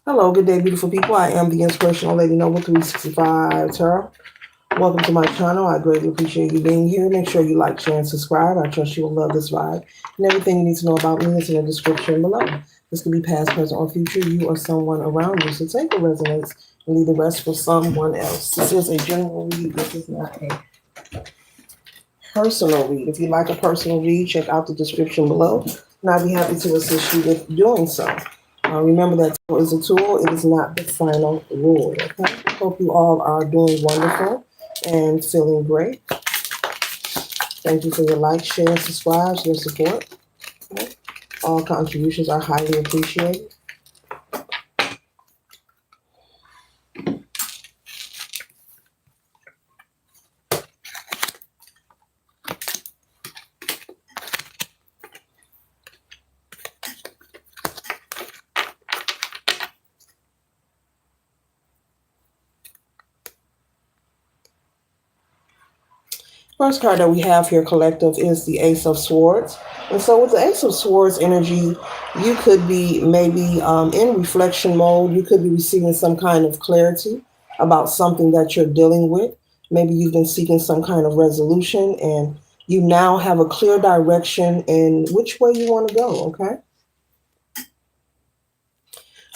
Hello, good day, beautiful people. I am the Inspirational Lady Noble 365 Tarot. Welcome to my channel. I greatly appreciate you being here. Make sure you like, share, and subscribe. I trust you will love this vibe. And everything you need to know about me is in the description below. This could be past, present, or future. You or someone around you. So take the resonance and leave the rest for someone else. This is a general read. This is not a personal read. If you like a personal read, check out the description below, and I'd be happy to assist you with doing so. Remember that tarot is a tool, it is not the final rule. Okay? Hope you all are doing wonderful and feeling great. Thank you for your like, share, and subscribe, your support. Okay? All contributions are highly appreciated. First card that we have here, collective, is the Ace of Swords. And so with the Ace of Swords energy, you could be maybe in reflection mode. You could be receiving some kind of clarity about something that you're dealing with. Maybe you've been seeking some kind of resolution and you now have a clear direction in which way you want to go, okay?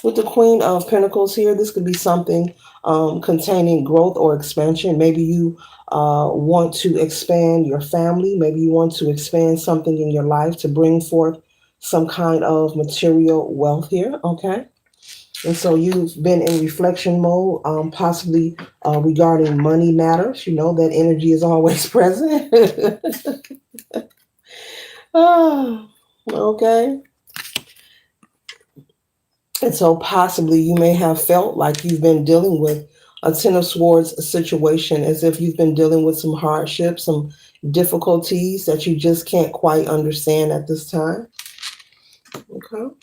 With the Queen of Pentacles here, this could be something containing growth or expansion. Maybe you want to expand your family. Maybe you want to expand something in your life to bring forth some kind of material wealth here, okay? And so you've been in reflection mode, possibly regarding money matters. You know, that energy is always present. Ah, okay. And so possibly you may have felt like you've been dealing with a Ten of Swords situation, as if you've been dealing with some hardships, some difficulties that you just can't quite understand at this time. Okay.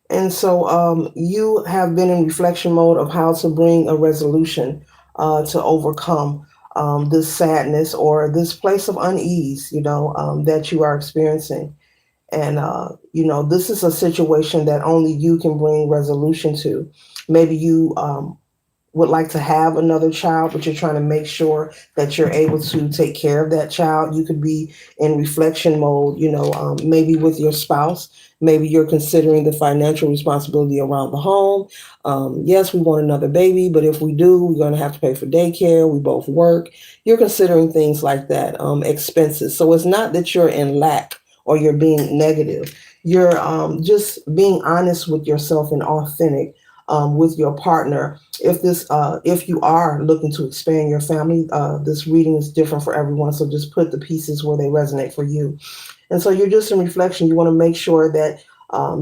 And so you have been in reflection mode of how to bring a resolution to overcome this sadness or this place of unease, that you are experiencing. And, this is a situation that only you can bring resolution to. Maybe you would like to have another child, but you're trying to make sure that you're able to take care of that child. You could be in reflection mode, maybe with your spouse. Maybe you're considering the financial responsibility around the home. Yes, we want another baby, but if we do, we're going to have to pay for daycare. We both work. You're considering things like that, expenses. So it's not that you're in lack or you're being negative. You're just being honest with yourself and authentic with your partner. If you are looking to expand your family, this reading is different for everyone. So just put the pieces where they resonate for you. And so you're just in reflection. You want to make sure that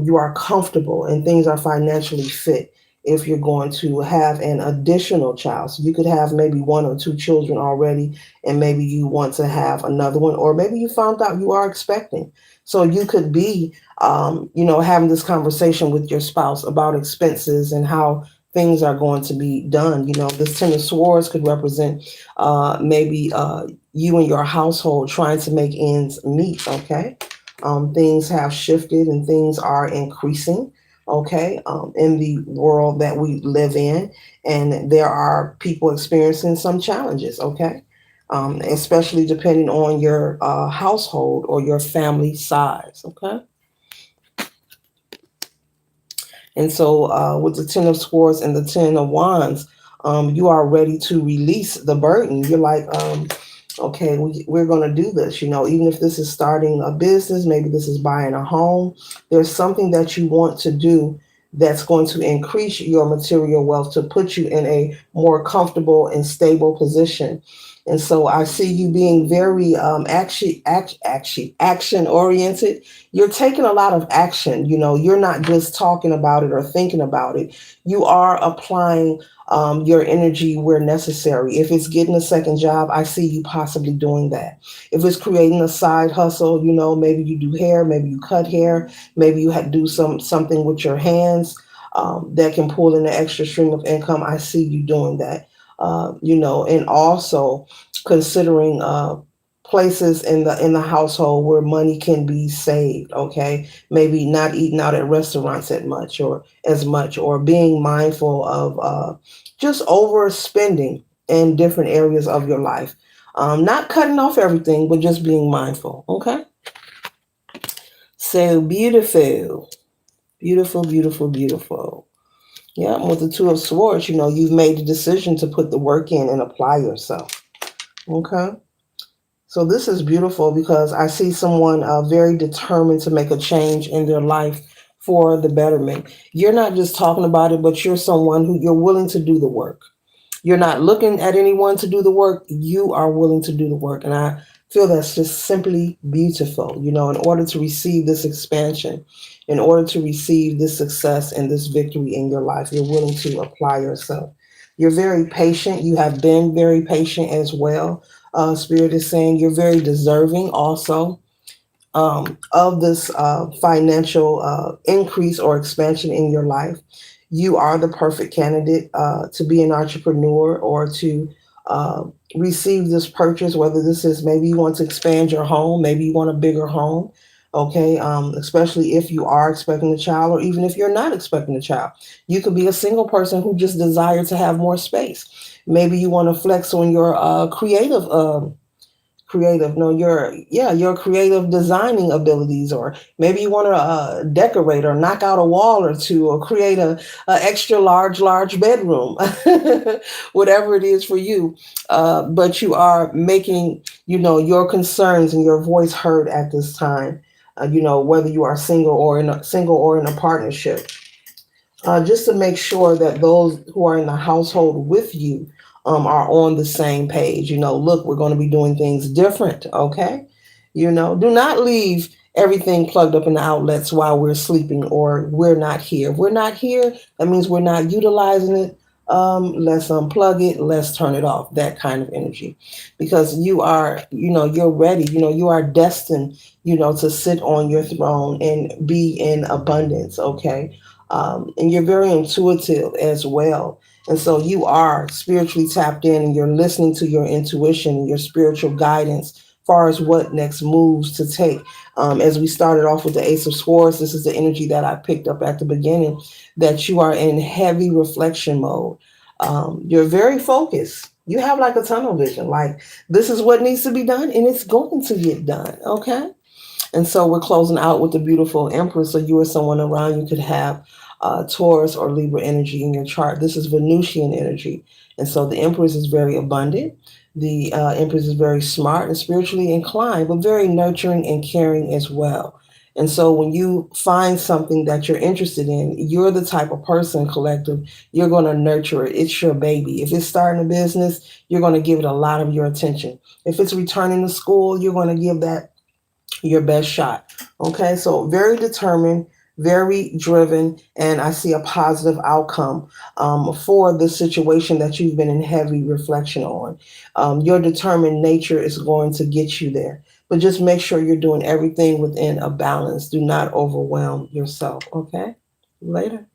you are comfortable and things are financially fit. If you're going to have an additional child, so you could have maybe one or two children already, and maybe you want to have another one, or maybe you found out you are expecting. So you could be, having this conversation with your spouse about expenses and how things are going to be done. This Ten of Swords could represent maybe you and your household trying to make ends meet, okay? Things have shifted and things are increasing, okay, in the world that we live in. And there are people experiencing some challenges, okay? Especially depending on your household or your family size, okay? And so with the Ten of Swords and the Ten of Wands, you are ready to release the burden. You're like, okay, we're going to do this. Even if this is starting a business, maybe this is buying a home, there's something that you want to do that's going to increase your material wealth to put you in a more comfortable and stable position. And so I see you being very action oriented. You're taking a lot of action. You're not just talking about it or thinking about it. You are applying your energy where necessary. If it's getting a second job, I see you possibly doing that. If it's creating a side hustle, maybe you do hair, maybe you cut hair, maybe you do something with your hands that can pull in an extra stream of income. I see you doing that. And also considering places in the household where money can be saved. Okay, maybe not eating out at restaurants as much, or being mindful of just overspending in different areas of your life. Not cutting off everything, but just being mindful. Okay, so beautiful, beautiful, beautiful, beautiful. Yeah, with the Two of Swords, you've made the decision to put the work in and apply yourself. Okay. So this is beautiful because I see someone very determined to make a change in their life for the betterment. You're not just talking about it, but you're someone who you're willing to do the work. You're not looking at anyone to do the work. You are willing to do the work. And I feel that's just simply beautiful. In order to receive this expansion, in order to receive this success and this victory in your life, you're willing to apply yourself. You're very patient. You have been very patient as well. Spirit is saying you're very deserving also of this financial increase or expansion in your life. You are the perfect candidate to be an entrepreneur or to uh, receive this purchase, whether this is maybe you want to expand your home, maybe you want a bigger home. Okay, especially if you are expecting a child, or even if you're not expecting a child, you could be a single person who just desires to have more space. Maybe you want to flex on your creative no your creative designing abilities, or maybe you want to decorate or knock out a wall or two, or create a extra large bedroom. Whatever it is for you, but you are making your concerns and your voice heard at this time, whether you are single or in a partnership, just to make sure that those who are in the household with you are on the same page. Look, we're going to be doing things different. Okay. Do not leave everything plugged up in the outlets while we're sleeping or we're not here. If we're not here, that means we're not utilizing it. Let's unplug it. Let's turn it off. That kind of energy, because you're ready. You are destined, to sit on your throne and be in abundance. Okay. And you're very intuitive as well. And so you are spiritually tapped in, and you're listening to your intuition and your spiritual guidance as far as what next moves to take. As we started off with the Ace of Swords, this is the energy that I picked up at the beginning, that you are in heavy reflection mode. You're very focused. You have like a tunnel vision, like this is what needs to be done and it's going to get done. Okay. And so we're closing out with the beautiful Empress. So you or someone around you could have Taurus or Libra energy in your chart. This is Venusian energy. And so the Empress is very abundant. The Empress is very smart and spiritually inclined, but very nurturing and caring as well. And so when you find something that you're interested in, you're the type of person, collective, you're going to nurture it. It's your baby. If it's starting a business, you're going to give it a lot of your attention. If it's returning to school, you're going to give that your best shot. Okay, so very determined, very driven, and I see a positive outcome for the situation that you've been in heavy reflection on. Your determined nature is going to get you there, but just make sure you're doing everything within a balance. Do not overwhelm yourself. Okay, later.